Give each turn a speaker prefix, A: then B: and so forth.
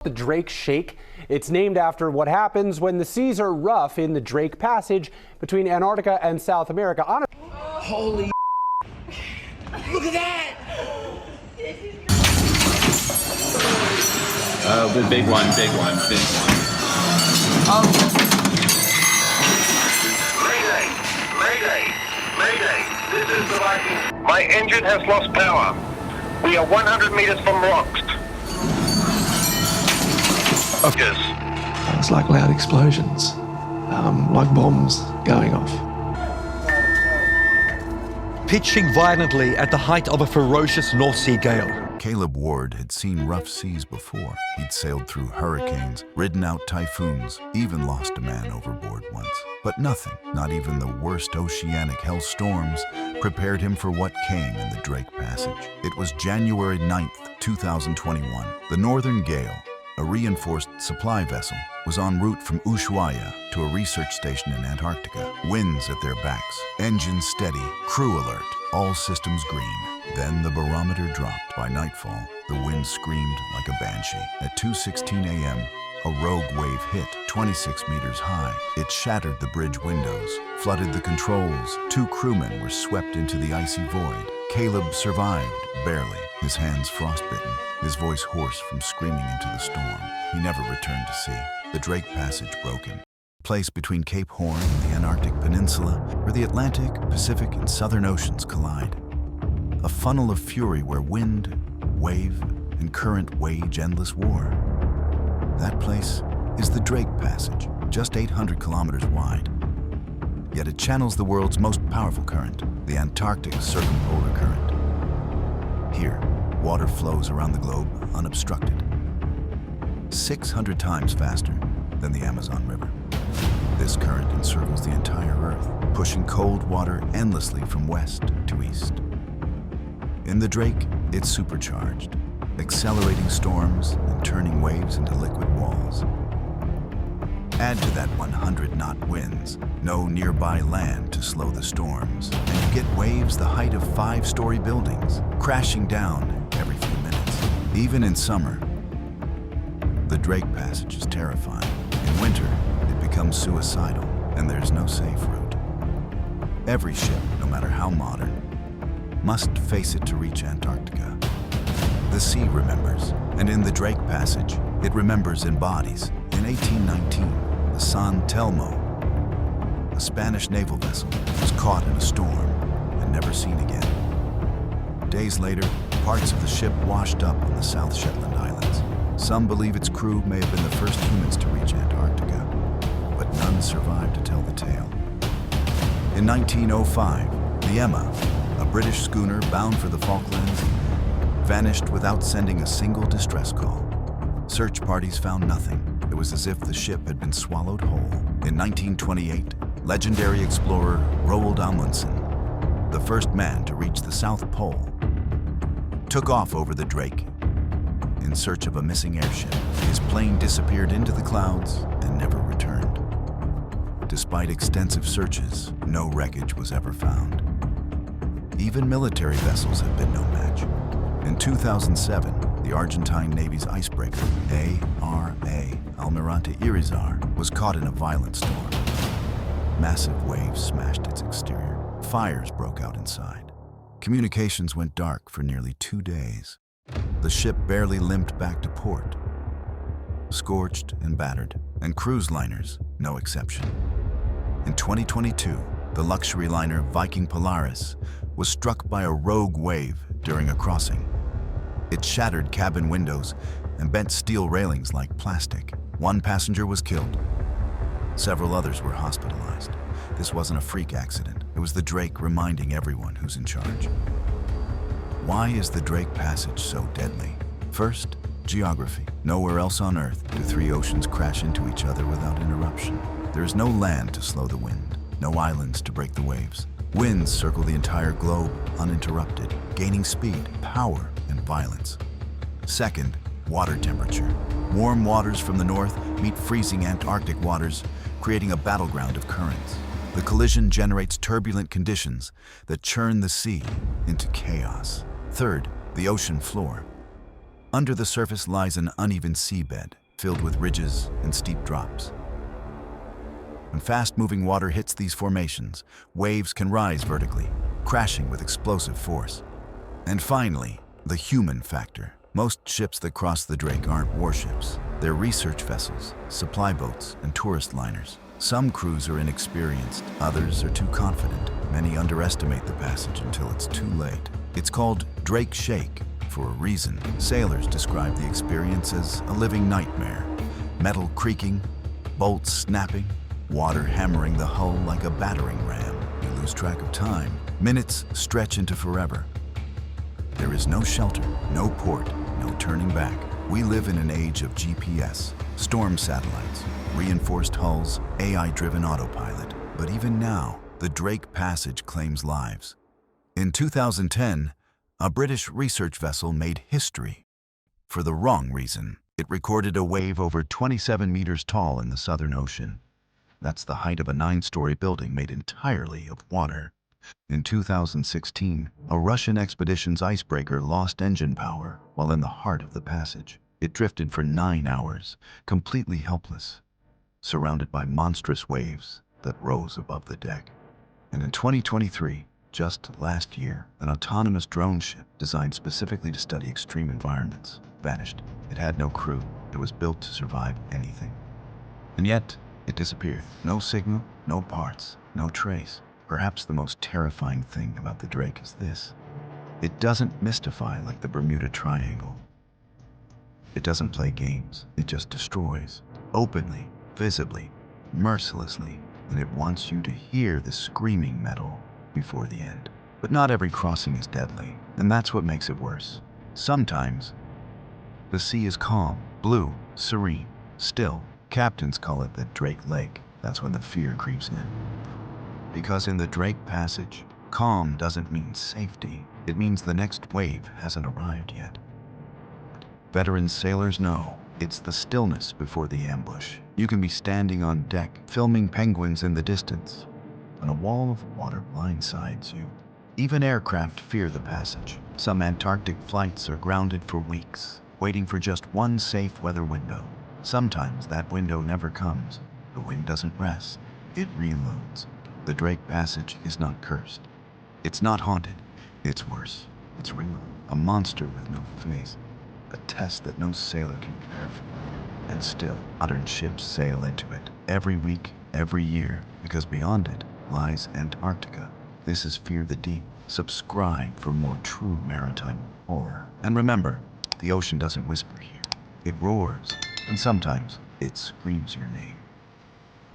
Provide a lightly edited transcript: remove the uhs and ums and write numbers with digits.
A: The Drake Shake. It's named after what happens when the seas are rough in the Drake Passage between Antarctica and South America.
B: Holy look at that!
C: Oh, the big one.
B: Oh.
D: Mayday! This is the Viking. My engine has lost power. We are 100 meters from rocks. Yes.
E: It's like loud explosions, like bombs going off.
F: Pitching violently at the height of a ferocious North Sea gale.
G: Caleb Ward had seen rough seas before. He'd sailed through hurricanes, ridden out typhoons, even lost a man overboard once. But nothing, not even the worst oceanic hellstorms, prepared him for what came in the Drake Passage. It was January 9th, 2021. The Northern Gale, a reinforced supply vessel, was en route from Ushuaia to a research station in Antarctica. Winds at their backs, engines steady, crew alert, all systems green. Then the barometer dropped. By nightfall, the wind screamed like a banshee. At 2:16 a.m., a rogue wave hit 26 meters high. It shattered the bridge windows, flooded the controls. 2 crewmen were swept into the icy void. Caleb survived, barely, his hands frostbitten, his voice hoarse from screaming into the storm. He never returned to sea. The Drake Passage broke him. Placed between Cape Horn and the Antarctic Peninsula, where the Atlantic, Pacific, and Southern Oceans collide. A funnel of fury where wind, wave, and current wage endless war. That place is the Drake Passage, just 800 kilometers wide. Yet it channels the world's most powerful current, the Antarctic circumpolar current. Here, water flows around the globe unobstructed, 600 times faster than the Amazon River. This current encircles the entire Earth, pushing cold water endlessly from west to east. In the Drake, it's supercharged, accelerating storms and turning waves into liquid walls. Add to that 100-knot winds, no nearby land to slow the storms, and you get waves the height of 5-story buildings, crashing down every few minutes. Even in summer, the Drake Passage is terrifying. In winter, it becomes suicidal, and there's no safe route. Every ship, no matter how modern, must face it to reach Antarctica. The sea remembers, and in the Drake Passage, it remembers in bodies. In 1819, the San Telmo, a Spanish naval vessel, was caught in a storm and never seen again. Days later, parts of the ship washed up on the South Shetland Islands. Some believe its crew may have been the first humans to reach Antarctica, but none survived to tell the tale. In 1905, the Emma, a British schooner bound for the Falklands, vanished without sending a single distress call. Search parties found nothing. It was as if the ship had been swallowed whole. In 1928, legendary explorer Roald Amundsen, the first man to reach the South Pole, took off over the Drake in search of a missing airship. His plane disappeared into the clouds and never returned. Despite extensive searches, no wreckage was ever found. Even military vessels have been no match. In 2007, the Argentine Navy's icebreaker, A.R.A. Almirante Irizar, was caught in a violent storm. Massive waves smashed its exterior. Fires broke out inside. Communications went dark for nearly 2 days. The ship barely limped back to port, scorched and battered, and cruise liners, no exception. In 2022, the luxury liner Viking Polaris was struck by a rogue wave during a crossing. It shattered cabin windows and bent steel railings like plastic. 1 passenger was killed. Several others were hospitalized. This wasn't a freak accident. It was the Drake reminding everyone who's in charge. Why is the Drake Passage so deadly? First, geography. Nowhere else on Earth do 3 oceans crash into each other without interruption. There is no land to slow the wind, no islands to break the waves. Winds circle the entire globe uninterrupted, gaining speed, power, and violence. Second, water temperature. Warm waters from the north meet freezing Antarctic waters, creating a battleground of currents. The collision generates turbulent conditions that churn the sea into chaos. Third, the ocean floor. Under the surface lies an uneven seabed filled with ridges and steep drops. When fast-moving water hits these formations, waves can rise vertically, crashing with explosive force. And finally, the human factor. Most ships that cross the Drake aren't warships. They're research vessels, supply boats, and tourist liners. Some crews are inexperienced, others are too confident. Many underestimate the passage until it's too late. It's called Drake Shake for a reason. Sailors describe the experience as a living nightmare. Metal creaking, bolts snapping, water hammering the hull like a battering ram. You lose track of time. Minutes stretch into forever. There is no shelter, no port, no turning back. We live in an age of GPS, storm satellites, reinforced hulls, AI-driven autopilot. But even now, the Drake Passage claims lives. In 2010, a British research vessel made history. For the wrong reason. It recorded a wave over 27 meters tall in the Southern Ocean. That's the height of a 9-story building made entirely of water. In 2016, a Russian expedition's icebreaker lost engine power while in the heart of the passage. It drifted for 9 hours, completely helpless, surrounded by monstrous waves that rose above the deck. And in 2023, just last year, an autonomous drone ship designed specifically to study extreme environments vanished. It had no crew. It was built to survive anything. And yet, it disappeared. No signal, no parts, no trace. Perhaps the most terrifying thing about the Drake is this. It doesn't mystify like the Bermuda Triangle. It doesn't play games. It just destroys. Openly, visibly, mercilessly. And it wants you to hear the screaming metal before the end. But not every crossing is deadly. And that's what makes it worse. Sometimes, the sea is calm, blue, serene, still. Captains call it the Drake Lake. That's when the fear creeps in. Because in the Drake Passage, calm doesn't mean safety. It means the next wave hasn't arrived yet. Veteran sailors know it's the stillness before the ambush. You can be standing on deck, filming penguins in the distance, and a wall of water blindsides you. Even aircraft fear the passage. Some Antarctic flights are grounded for weeks, waiting for just one safe weather window. Sometimes that window never comes. The wind doesn't rest. It reloads. The Drake Passage is not cursed. It's not haunted. It's worse. It's real. A monster with no face. A test that no sailor can prepare for. And still, modern ships sail into it. Every week, every year. Because beyond it lies Antarctica. This is Fear the Deep. Subscribe for more true maritime horror. And remember, the ocean doesn't whisper here. It roars. And sometimes, it screams your name.